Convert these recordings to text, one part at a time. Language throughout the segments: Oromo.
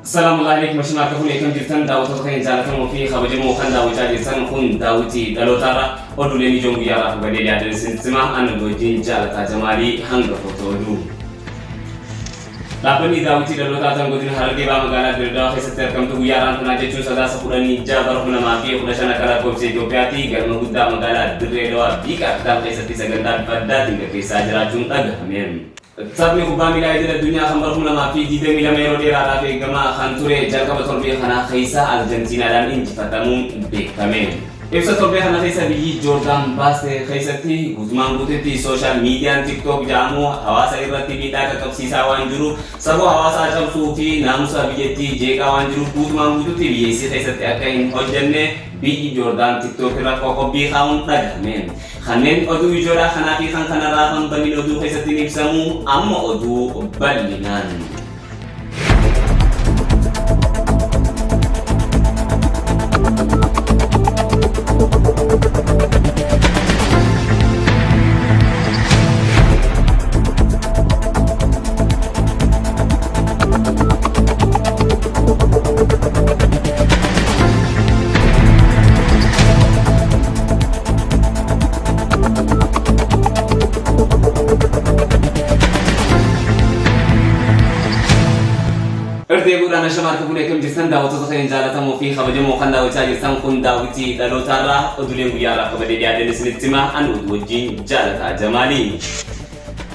السلام عليكم مش معكم يكون جرتن داوت خين زالتم وفي خبر مو خن داوت جرتن خون داوتي دلو ترى ودو لي جونغ يارا بدي يا درسن سما ان دوجين جالتا جمالي هانغ فوتو Lapani dawiti dalo tatang godin harge ba magana dirda khaisater kam tu yaran tanaje chu sada sapurani jabar huna mafi huna shana kala ko se jopiati gar magudda magala dirre do bika dam khaisati saganda padda tinga ke sajra chun tag amen sabni ubami la ida dunya khambar huna mafi dide mila mero de rara ke gama khanture jalka bator bi khana khaisa argentina dan inji fatamun be kamen Episode tobe hana kaisa biji Jordan baste kaisati guzman guteti social media TikTok jamu hawasa irratti bida ka kapsisa wanjuru sabo hawasa jam sufi namusa bijeti jeka wanjuru guzman gututi biyesi kaisati akain hojjanne biji Jordan TikTok ra ko bi khaun tagamen khanen odu ijora khana fi khan khana ra khan tamin odu kaisati nipsamu amma odu ballinan أنا شمارك بقول لكم جسنا داوت تخين جالتا موفي خبجة موخن داوت جسنا كون داوتي دلو ترى أدولين بيارا خبدي دي عدن سنتما أن أدوجين جالتا جمالي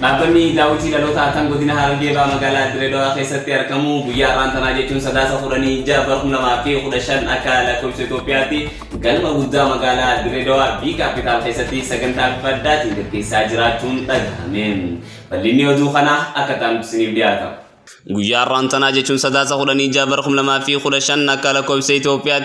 Nabani dawiti dalo tatang godina harge ba magala dredo khaisati arkamu buyaran tanaje chun sada safurani jabar huna mafi khudashan akala ko Ethiopia galma gudda magala dredo bi capital khaisati saganta padati de sajra chun tagamen balini odu khana akatam sinibiata Guyarran tanaje chun sada safurani jabar khum lama fi khudashan akala ko Ethiopia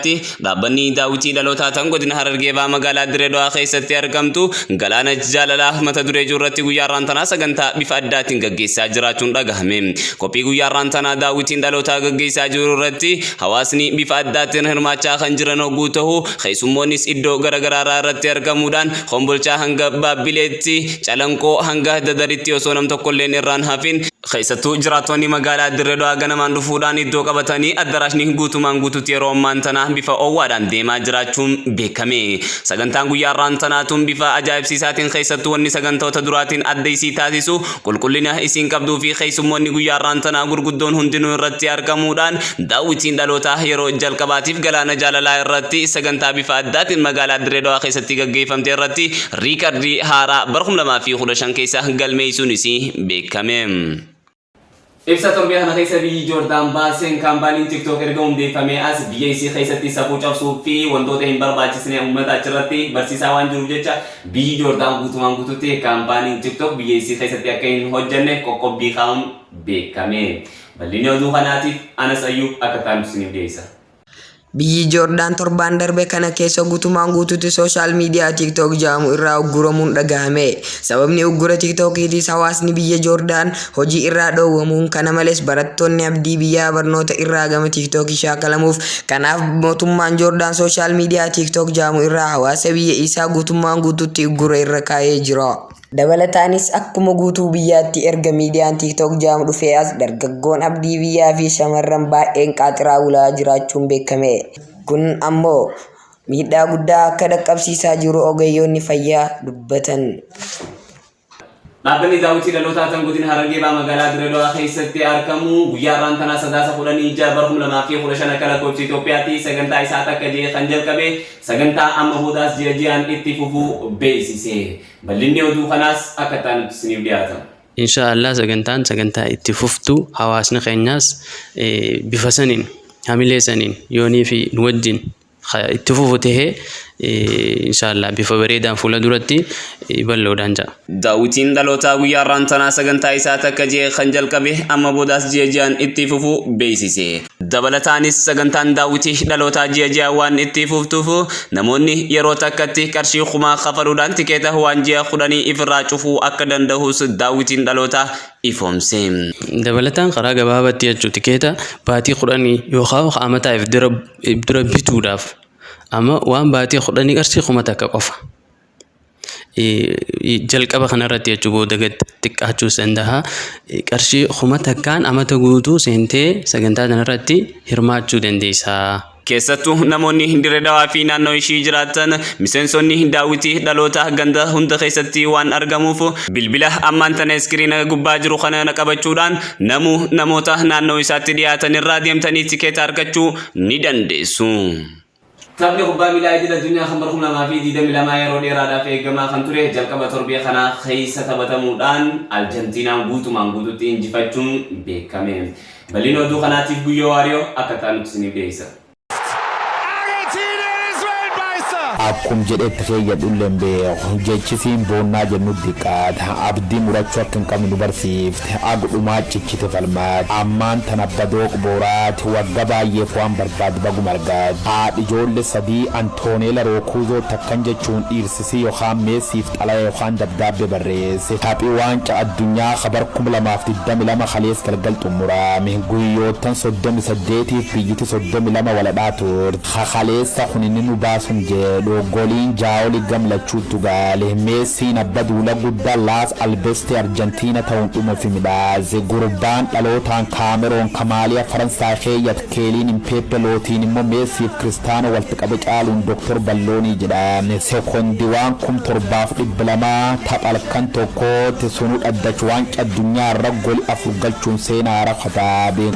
dabani dawiti dalo tatang godina harge ba magala dredo khaisati arkamtu galana jalala mata dure jurati guyarran tana saganta bifaddatin gaggeessa jiraachun dhagahame kophii guyyaarraan tana daawwitiin dhaloota gaggeessaa jiru irratti hawaasni bifaddatin hirmaachaa kan jiran hogguu ta'u keessummoonnis iddoo garagaraarraa irratti argamuudhaan hombolchaa hanga baabbileetti calanqoo hanga dadaritti osoo nam tokkolleen irraan hafin keessattuu jiraattonni magaalaa Dirree Dhawaa ganamaan dhufuudhaan iddoo qabatanii addaraashni guutumaan guutuutti yeroo ammaan tana bifa owwaadhaan deemaa jiraachuun beekame sagantaan guyyaarraan tanaatuun bifa ajaa'ibsiisaatiin keessattuu wanni sagantoota duraatiin adda isii taasisu qulqullina isiin qabduu fi keessummoonni guyyaarraan tanaa gurguddoon hundinuu irratti argamuudhaan daawwitiin dhaloota yeroo jalqabaatiif galaana jaalalaa irratti sagantaa bifa addaatiin magaalaa Dirree Dhawaa keessatti gaggeeffamte irratti riikardii haaraa bara 2015 keessa galmeessuun isii beekame. Ibsa torbee kana keessa biyyi Jordan baaseen kaampaaniin TikTok erga hundeeffamee as biyya isii keessatti safuu cabsuu fi wantoota hin barbaachisne uummata achirratti barsiisaa waan jiruuf jecha biyyi Jordan guutumaan guutuutti kaampaaniin TikTok biyya isii keessatti akka hin hojjanne qoqqobbii kaa'uun beekame. Bal'inni oduu kanaatiif Anas Ayyuub akka taasisaniif dhiyeessa. Biyyi Jordan torban darbe kana keessa guutumaan guutuutti social media TikTok jedhamu irraa ugguramuun dhagahame. Sababni uggura TikTokiitis hawaasni biyya Jordan hojii irraa dhoowwamuun kana malees barattoonni abdii biyyaa barnoota irraa gama TikTok shaakalamuuf kanaaf mootummaan Jordan social media TikTok jedhamu irraa hawaasa biyya isaa guutumaan guutuutti uggura irra kaa'ee jira. Dabalataanis akkuma guutuu biyyaatti erga miidiyaan TikTok jedhamu dhufee as dargaggoon abdii biyyaa fi shamarran baay'een qaaxiraa ulaa jiraachuun beekame. Kun ammoo miidhaa guddaa akka dhaqqabsiisaa jiru ogeeyyoonni fayyaa dubbatan. Dhaabbanni daawwitii dhaloota godina Harargee baa magaalaa Dirree Dhawaa keessatti argamu guyyaarraan tana sadaasa 16 bara 2015 akka lakkoofsa Itoophiyaatti sagantaa isaa takka jee kan jalqabe sagantaa amma boodaas ji'aan itti fufuu beeksise. Bal'inni oduu kanaas akka ta'an isiniif dhiyaata. Inshaallah sagantaa itti fuftu hawaasni keenyaas bifa saniin hamilee saniin yoonii fi nu wajjin itti fufu tahee inshallah bifa bareedaan fuula duratti bal'oodhaan jira. Daawwitiin dhalootaa guyyaarraan tanaa sagantaa isaa takka jee kan jalqabe amma boodaas ji'aan itti fufuu beeksise. Dabalataanis sagantaan daawwitii dhalootaa ji'a waan itti fuftuuf namoonni yeroo takkatti qarshii kumaa kafaluudhaan tikeeta waan ji'a 10 ifirraa cufuu akka danda'us daawwitiin dhalootaa ifoomse. Dabalataan karaa gabaabaatti jechuun tikeeta baatii 10 yookaan amataaf dura bituudhaaf amma waan baatii 10 qarshii kuma takka qofa. jalqaba kanarratti jechuu booda gad xiqqaachuus danda'a. Qarshii kuma takkaan amata guutuu seentee sagantaa kanarratti hirmaachuu dandeessa. Keessattuu namoonni Dirree Dhawaa fi naannoo ishii jiraatan miseensonni daawwitii dhaloota ganda hunda keessatti waan argamuuf bilbila ammaan tana iskiriina gubbaa jiru kana qabachuudhaan namoota naannoo isaatti dhiyaatan irraa deemtanii tikeeta argachuu ni dandeessu. Taphni kubbaa miilaa idil addunyaa kan bara 2022 yeroo dheeraadhaaf eegamaa kan ture jalqaba torbee kana keessa taphatamuudhaan Arjentiinaan guutuutti injifachuun beekame. Bal'ina oduu kanaatiif Guyyoo Waariyoo akka taanutti isiniif dhiyeessa. Akkum jedhetti fayyadulleen beeku jechisiin boonnaa jennu diqqaata abdii murachuu akka hin qabne nu barsiifte agudhumaa cichite falmaati ammaan tana badoo qubooraati wagga baay'eef waan barbaadu baguma argaati haadhi ijoollee sadii Antooneela Rookuuzoo takkan jechuun dhiirsisii yookaan meessiif xalaa yookaan dabdaabbee barreesse taphii waancaa addunyaa kabar 2022 kalees galgal xumurame guyyoottan 38 biyyiti 32 waladhaa turte kaleessa kuninni nu baasuun jedhu goliin jaawoli gamlachuutu gaale meessiin abba duula guddaa Las Albeste Arjentiina ta'uun dhumafi midhaase gurbaan dhalootaan Kaameroon Kamaaliyaa Faransaay keeyyat keeliin Impeepe lootiin immoo meessiif Kiristaanoo walitti qabe caaluun Dr. Balloonii jedhame sekondiiwwan 1700 tapha halkan tokkootti sunuu dhaddachu waancaa addunyaa irra goli 4 galchuun seenaa rakataabe.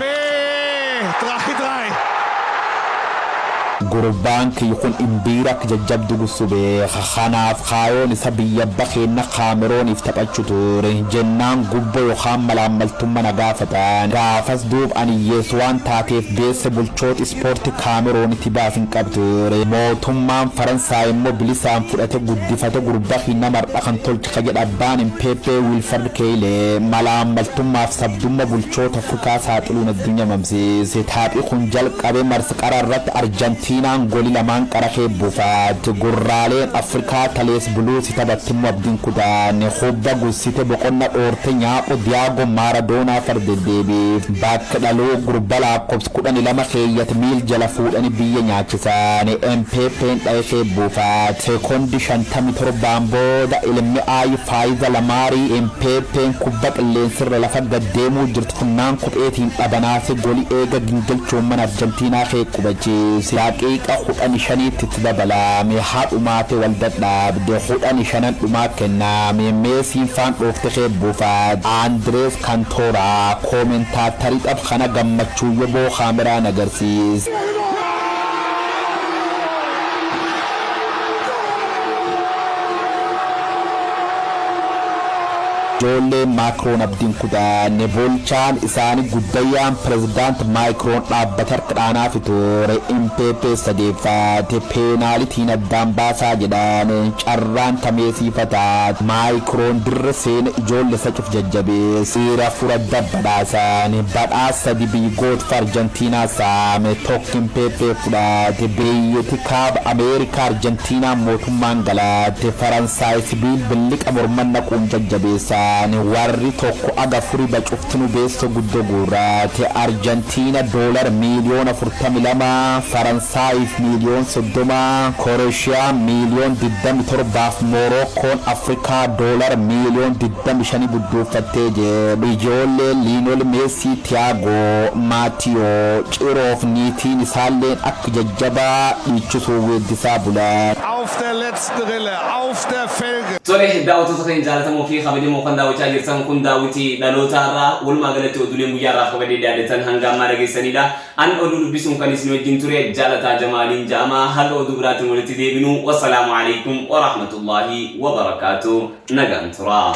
Gurbaan kiyukun imbirak jajjabdu gusube khanaaf khaayoon isa biyya bakeenna Kaamerooniif taphachu ture jennaan gubbo yookaan malaamaltummaa nagaafatan gaafas duub ani yeeswaan taateef beesse bulchoota ispoortii Kaameroonitti baafin qabture mootummaan Faransaay immoo bilisaan fudhate guddifate gurbaa hinna mar'a kan tolche ka jedha abbaan Impeepe Wilfred Keyle malaamaltummaaf sabdummaa bulchoota Afrikaa saaxiluun addunyaa mamsiise taphii kun jalqabe marsqara irratti Arjentiinaan goli lamaan qaraqee buufaat gurraaleen Afrikaa talees buluusi taphattimmoo abdiin kudaan hubba gussite boqonna dhoorte nyaapho Diyaago Maaradoonaa fardeddeebiif bakka dhaloo gurba lakkoofsa 12 keeyyat miil jala fuudhani biyya nyaachisaan Impeepeen dhayee buufaat sekondi 57 booda ilmi Aayi Faayiza Lamaarii Impeepeen kubba qilleensirra lafa gaddeemuu jirtu funnaan kopheetiin dhabanaase goli eega gingalchoon mana Arjentiinaa kee qubachiise daqiiqa 15 tti dabalame haadhumaate wal dadhaabde 15 dhumaa kenname meesiin faan dhoofte kee buufaat Andrees Kantoora koomentaatarii xab kana gammachuu yoboo kaameraan agarsiise. Jolle Macron abdiin kudaan bulchaan isaanii guddayaan pirezidaant Macron dhaabbatar qadhaanaa fiture Impeepe sadeeffaate peenaalitiin addaan baasaa jedhaan carraan tameesiifataat Macron dirra seena ijoollee sacuuf jajjabee siira furadda badhaasa dibiigoot Arjentiinaa saame tokko Impeepe fudhaate biyyatti kaaba Ameerikaa Arjentiinaa mootummaan galaate Faransaay sibiil billiqa morman naquun jajjabeessaa warri tokko aga furi bacuftinu beesso guddo gurraate Arjentiina $42 miliyoona Faransaayif miliyoon 30 Krooshiyaa miliyoon 27 Morokkoon Afrikaa $25 miliyoon budduufattee jedhu ijoollee Liinol Meesii Tiyaago Maatiyoo ciroof niitiin isaalleen akka jajjabaa dhiichisuu weeddisaa bulaan. Auf der letzten Rille, auf der Felge. Tole daawwattoota keenya jaallatamoo fi kabajamoo kan daawwachaa jirtan kun daawwitii dhalootaarraa walumaa galatti oduuleen guyyaarraa qabadee dhiyaatan hanga ammaa dhageessanidha. An oduu dubbisuun kan isin wajjin ture jaalataa Jamaaliin ja'amaa haga oduu biraatiin walitti deebinu wassalaamu alaikum wa rahmatullahi wa barakaatuh nagaan turaa.